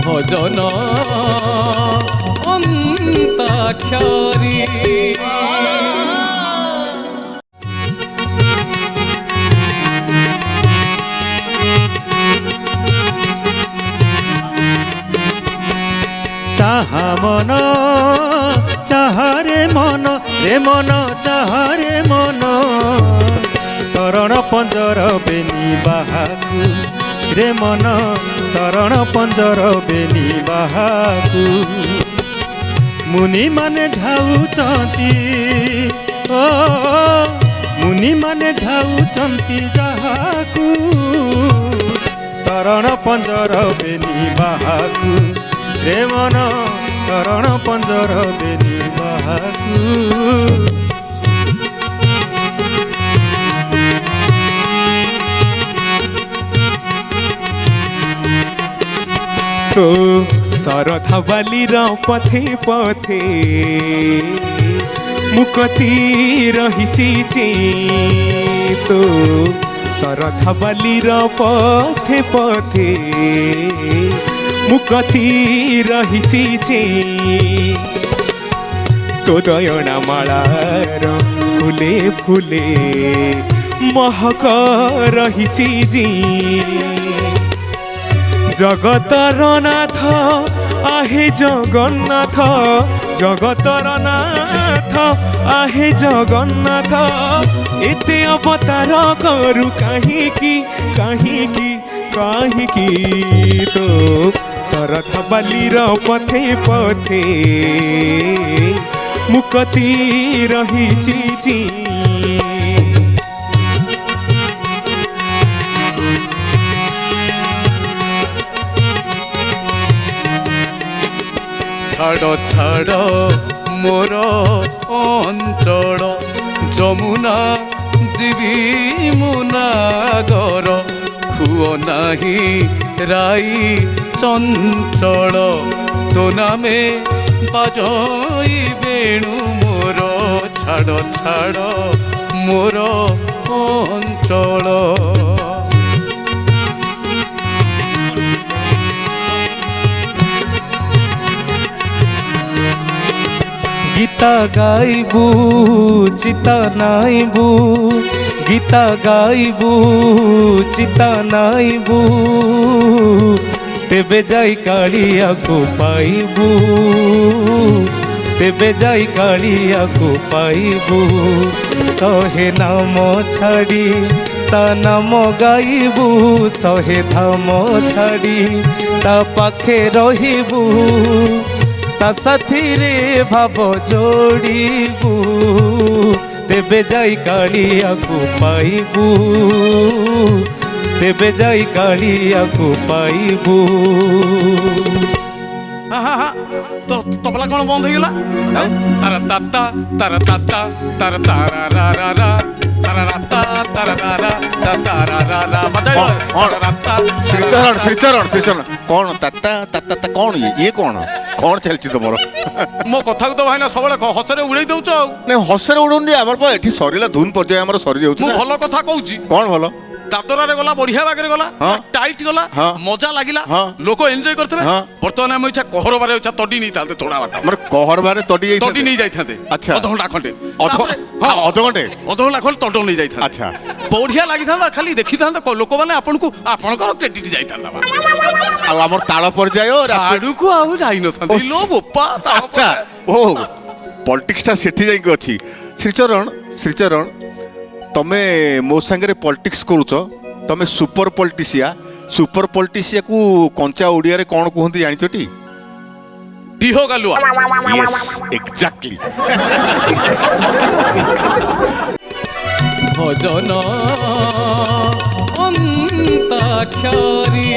ভজন অন্তাক্ষরী। চাহা মন চাহারে মন রে মন চাহারে মন শরণ পঞ্জর বেনি বাহাকু রে মন শরণ পঞ্জর বেনি বাহাকু মুনি মানে ধাଉଛନ୍ତି ଓ ମୁନି ମାନେ ଧାଉଛନ୍ତି ଯାହାକୁ ଶରଣ ପଞ୍ଜର ବେନି ବାହାକୁ ରେ ମନ ଶରଣ ପଞ୍ଜର ବେନି ବାହାକୁ। তো ଶରଧା ବାଲିର ପଥେ ପଥେ ମୁକତି ରହିଛି ତ ଶରଧା ବାଲିର ପଥେ ପଥେ ମୁକତି ରହିଛି তো দয়না মাଳାର ফুলে ফুলে মহক ରହିଛି জগতর নাথ আহে জগন্নাথ জগতর নাথ আহে জগন্নাথ এতে অবতার করু কাহিকি কাহিকি কাহিকি তো শরধ বালির পথে পথে মুকতি রহিছি ছাড় ছাড় মোর অঞ্চল যমুনা জীবি মুনাগর খুয় নাহি রাই চঞ্চল তো নামে বাজই বেণু মোর ছাড় ছাড় মোর অঞ্চল। গীতা গাইবু চিতা নাইবু গীতা গাইবু চিতা নাইবু তেবে যাই কালিয়াকু পাইবু তেবে যাই কালিয়াকু পাইবু শহে নাম ছাড়ি তা নাম গাইবু শহে ধাম ছাড়ি তা পাখে রহিবু তা সাথীরে ভাব যোড়িবু তেবে যাই কালিয়াকু পাইবু তেবে যাই কালিয়াকু পাইবু। তবলা কোন বন্ধ হয়ে গেল? তারা তাতা তারা তাতা তারা তারা রা রা রা তারা রাতা তারা রা রা তারা রা রা বাজাই রাতা ଶ୍ରୀଚରଣ ଶ୍ରୀଚରଣ ଶ୍ରୀଚରଣ କଣ ତାତା ତାତା କଣ ଇଏ କଣ କଣ ଚାଲିଛି ତମର? ମୋ କଥାକୁ ତ ଭାଇନା ସବୁବେଳେ ହସରେ ଉଡେଇ ଦଉଛ ଆଉ। ନାଇଁ ହସରେ ଉଡୁନି ଆମର ପା ଏଠି ସରିଲା ଧୁନ ପର୍ଯ୍ୟାୟ ଆମର ସରିଯାଉଛି। ମୁଁ ଭଲ କଥା କହୁଛି। କଣ ଭଲ? ଦାଦରାରେ ଗଲା ବଢିଆ ବାଗରେ ଗଲା ଟାଇଟ୍ ଗଲା ମଜା ଲାଗିଲା ଲୋକ ଏନ୍ଜୟ କରିଥିଲେ। ବର୍ତ୍ତମାନ ଆମ ଇଚ୍ଛା କହରବାରେ ଇଚ୍ଛା ତଡି ନେଇଥାନ୍ତେ ଥୋଡା ବାଟ ଆମର କହରବାରେ ତଡି ନେଇ ଯାଇଥାନ୍ତେ। ଆଚ୍ଛା ଅଧଘଣ୍ଟା ଖଣ୍ଡେ ଅଧଘଣ୍ଟା ଖଣ୍ଡେ ତଡ ନେଇ ଯାଇଥାନ୍ତେ। ଆଚ୍ଛା ବଢିଆ ଲାଗିଥାନ୍ତା ଖାଲି ଦେଖିଥାନ୍ତେ ଲୋକମାନେ ଆପଣଙ୍କର କ୍ରେଡିଟ ଯାଇଥାନ୍ତା। ଆଉ ଆମର ତାଳ ପର୍ଯ୍ୟାୟ ଆଡକୁ ଆଉ ଯାଇନଥାନ୍ତେ ଲୋ ବୋପା। ଆଚ୍ଛା ଓ ପଲିଟିକ୍ସଟା ସେଠି ଯାଇକି ଅଛି। ଶ୍ରୀଚରଣ ଶ୍ରୀଚରଣ ତମେ ମୋ ସାଙ୍ଗରେ ପଲିଟିକ୍ସ କରୁଛ, ତମେ ସୁପର ପଲିଟିସିଆକୁ କଞ୍ଚା ଓଡ଼ିଆରେ କ'ଣ କୁହନ୍ତି ଜାଣିଛଟି? ଦିହ ଗାଲୁଆ। Yes, exactly. ভজন অন্তাক্ষরী।